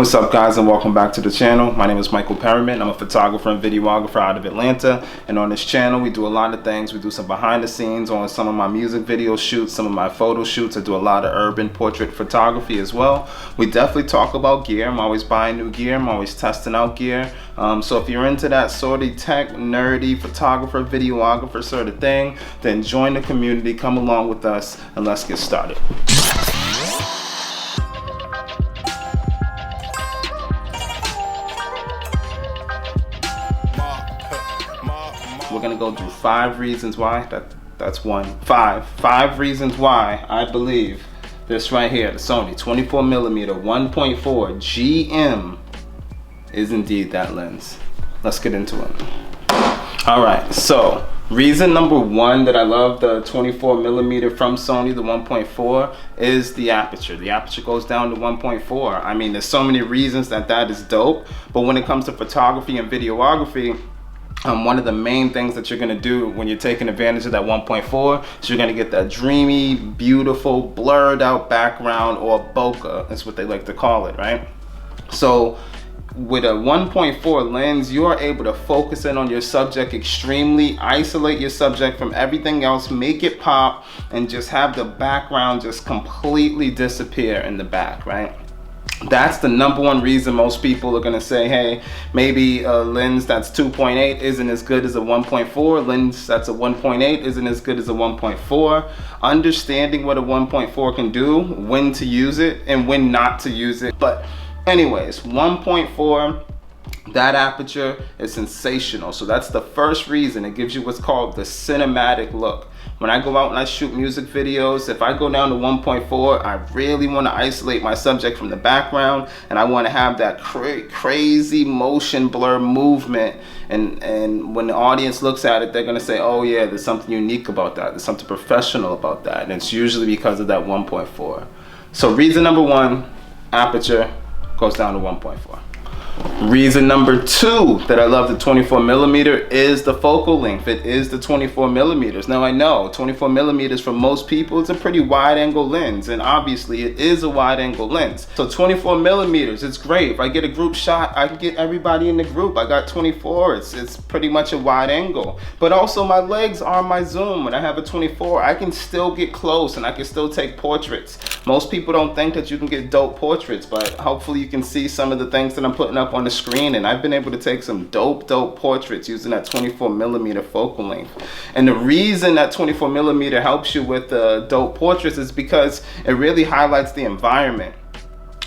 What's up guys, and welcome back to the channel. My name is Perryman. I'm a photographer and videographer out of Atlanta, and on this channel we do a lot of things. We do some behind the scenes on some of my music video shoots, some of my photo shoots. I do a lot of urban portrait photography as well. We definitely talk about gear. I'm always buying new gear. I'm always testing out gear. So if you're into that sort of tech, nerdy, photographer, videographer sort of thing, then join the community, come along with us, and let's get started. We're gonna go through 5 reasons why. That's one. Five reasons why I believe this right here, the Sony 24mm 1.4 GM is indeed that lens. Let's get into it. All right, so reason number 1 that I love the 24mm from Sony, the 1.4, is the aperture. The aperture goes down to 1.4. I mean, there's so many reasons that is dope, but when it comes to photography and videography, one of the main things that you're going to do when you're taking advantage of that 1.4 is you're going to get that dreamy, beautiful, blurred out background, or bokeh. That's what they like to call it, right? So with a 1.4 lens, you are able to focus in on your subject extremely, isolate your subject from everything else, make it pop, and just have the background just completely disappear in the back, right? That's the number 1 reason most people are gonna say, hey, maybe a lens that's 2.8 isn't as good as a 1.4. Lens that's a 1.8 isn't as good as a 1.4. Understanding what a 1.4 can do, when to use it and when not to use it. But anyways, 1.4, that aperture is sensational. So that's the first reason. It gives you what's called the cinematic look. When I go out and I shoot music videos, if I go down to 1.4, I really want to isolate my subject from the background, and I want to have that crazy motion blur movement, and when the audience looks at it, they're going to say, oh yeah, there's something unique about that, there's something professional about that, and it's usually because of that 1.4. So reason number 1, aperture goes down to 1.4. Reason number 2 that I love the 24mm is the focal length. It is the 24mm. Now I know 24mm for most people, it's a pretty wide angle lens, and obviously it is a wide angle lens. So 24mm, it's great. If I get a group shot, I can get everybody in the group. I got 24, it's pretty much a wide angle. But also my legs are my zoom. When I have a 24, I can still get close and I can still take portraits. Most people don't think that you can get dope portraits, but hopefully you can see some of the things that I'm putting up on the screen, and I've been able to take some dope portraits using that 24mm focal length. And the reason that 24mm helps you with the dope portraits is because it really highlights the environment.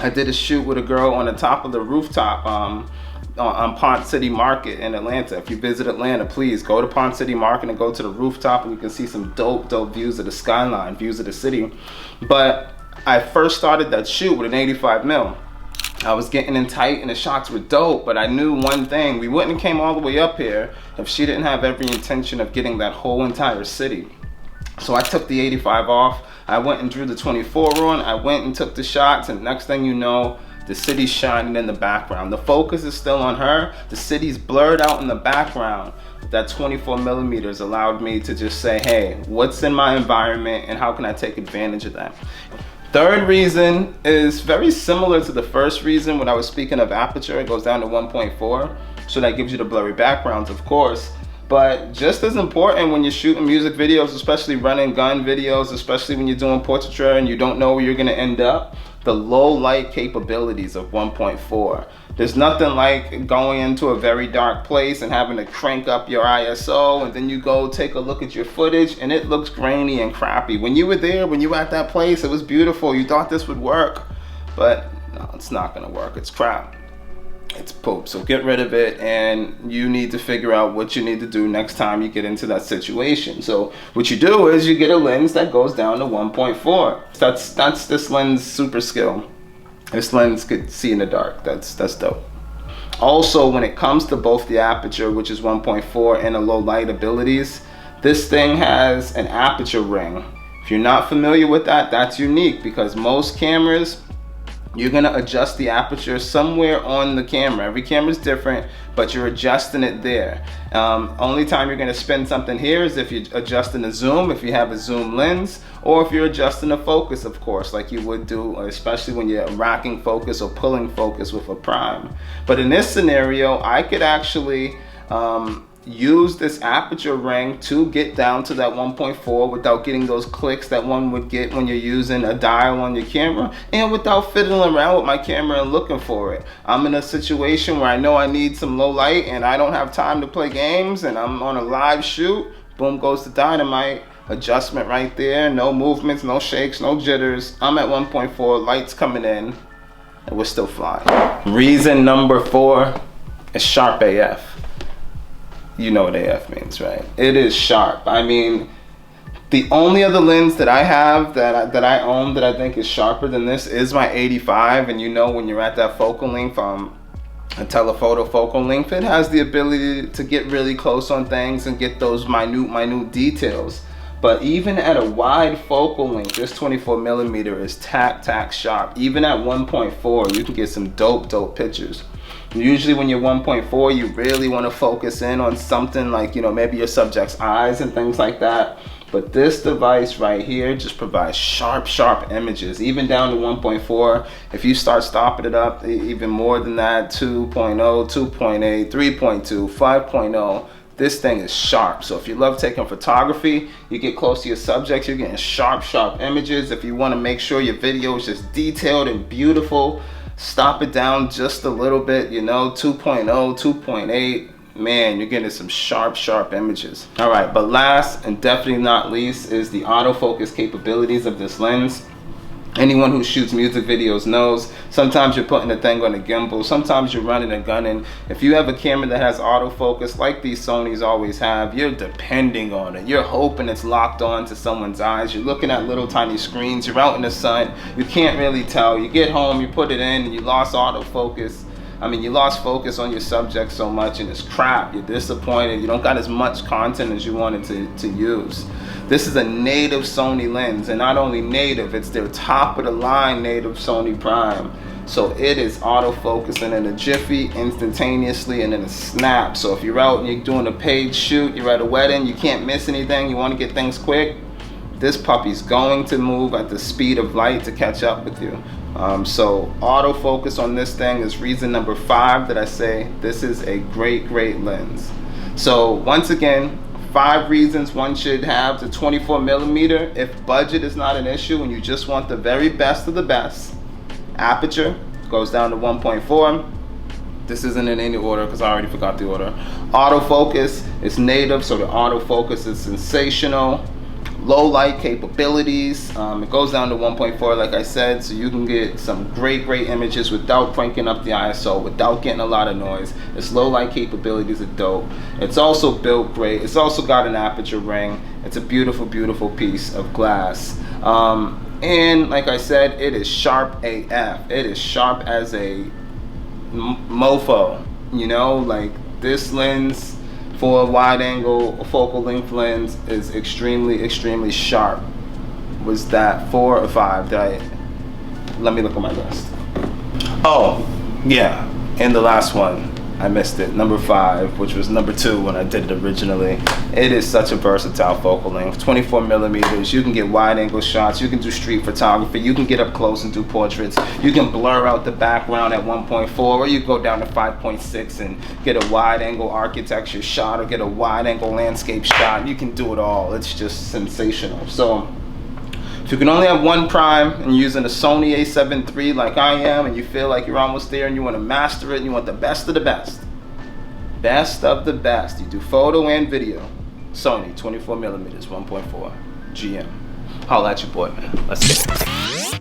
I did a shoot with a girl on the top of the rooftop on Ponce City Market in Atlanta. If you visit Atlanta, please go to Ponce City Market and go to the rooftop, and you can see some dope views of the skyline, views of the city. But I first started that shoot with an 85mm. I was getting in tight and the shots were dope, but I knew one thing: we wouldn't have came all the way up here if she didn't have every intention of getting that whole entire city. So I took the 85 off, I went and drew the 24 on, I went and took the shots, and next thing you know, the city's shining in the background. The focus is still on her, the city's blurred out in the background. That 24mm allowed me to just say, hey, what's in my environment and how can I take advantage of that? Third reason is very similar to the first reason when I was speaking of aperture. It goes down to 1.4, so that gives you the blurry backgrounds, of course. But just as important when you're shooting music videos, especially running gun videos, especially when you're doing portraiture and you don't know where you're gonna end up, the low light capabilities of 1.4. There's nothing like going into a very dark place and having to crank up your ISO, and then you go take a look at your footage and it looks grainy and crappy. When you were there, when you were at that place, it was beautiful. You thought this would work, but no, it's not gonna work. It's crap. It's poop. So get rid of it, and you need to figure out what you need to do next time you get into that situation. So what you do is you get a lens that goes down to 1.4. That's this lens super skill. This lens could see in the dark. That's dope. Also, when it comes to both the aperture, which is 1.4, and the low light abilities, this thing has an aperture ring. If you're not familiar with that, that's unique, because most cameras you're gonna adjust the aperture somewhere on the camera. Every camera is different, but you're adjusting it there. Only time you're gonna spend something here is if you're adjusting the zoom, if you have a zoom lens, or if you're adjusting the focus, of course, like you would do, especially when you're racking focus or pulling focus with a prime. But in this scenario, I could actually use this aperture ring to get down to that 1.4 without getting those clicks that one would get when you're using a dial on your camera, and without fiddling around with my camera and looking for it. I'm in a situation where I know I need some low light and I don't have time to play games and I'm on a live shoot. Boom goes the dynamite. Adjustment right there. No movements, no shakes, no jitters. I'm at 1.4, lights coming in, and we're still flying. Reason number 4 is sharp AF. You know what AF means, right? It is sharp. I mean, the only other lens that I have that I own that I think is sharper than this is my 85. And you know, when you're at that focal length, a telephoto focal length, it has the ability to get really close on things and get those minute details. But even at a wide focal length, this 24mm is tack sharp. Even at 1.4, you can get some dope pictures. Usually when you're 1.4, you really want to focus in on something like, you know, maybe your subject's eyes and things like that. But this device right here just provides sharp images, even down to 1.4. If you start stopping it up even more than that, 2.0, 2.8, 3.2, 5.0, this thing is sharp. So if you love taking photography, you get close to your subjects, you're getting sharp images. If you want to make sure your video is just detailed and beautiful, stop it down just a little bit, you know, 2.0, 2.8, man, you're getting some sharp images. All right, but last and definitely not least is the autofocus capabilities of this lens. Anyone who shoots music videos knows sometimes you're putting the thing on a gimbal, sometimes you're running and gunning. If you have a camera that has autofocus like these Sonys always have, you're depending on it. You're hoping it's locked on to someone's eyes. You're looking at little tiny screens. You're out in the sun. You can't really tell. You get home, you put it in, and you lost autofocus. I mean, you lost focus on your subject so much and it's crap. You're disappointed. You don't got as much content as you wanted to use. This is a native Sony lens, and not only native, it's their top of the line native Sony Prime. So it is autofocusing in a jiffy, instantaneously, and in a snap. So if you're out and you're doing a paid shoot, you're at a wedding, you can't miss anything, you want to get things quick, this puppy's going to move at the speed of light to catch up with you. So autofocus on this thing is reason number 5 that I say this is a great lens. So once again, 5 reasons one should have the 24mm if budget is not an issue and you just want the very best of the best. Aperture goes down to 1.4. This isn't in any order because I already forgot the order. Autofocus is native, so the autofocus is sensational. Low light capabilities, it goes down to 1.4 like I said, so you can get some great images without cranking up the ISO, without getting a lot of noise. Its low light capabilities are dope. It's also built great. It's also got an aperture ring. It's a beautiful piece of glass. And like I said, it is sharp AF. It is sharp as a mofo, you know, like this lens for a wide angle focal length lens is extremely sharp. Was that 4 or 5? Let me look at my list. Oh yeah, and the last one I missed it, number 5, which was number 2 when I did it originally. It is such a versatile focal length. 24mm, you can get wide angle shots, you can do street photography, you can get up close and do portraits, you can blur out the background at 1.4, or you go down to 5.6 and get a wide angle architecture shot or get a wide angle landscape shot. You can do it all. It's just sensational. So if you can only have one prime and you're using a Sony a7 III like I am, and you feel like you're almost there and you want to master it and you want the best of the best, best of the best, you do photo and video, Sony 24mm 1.4 GM. Holla at your boy, man. Let's go.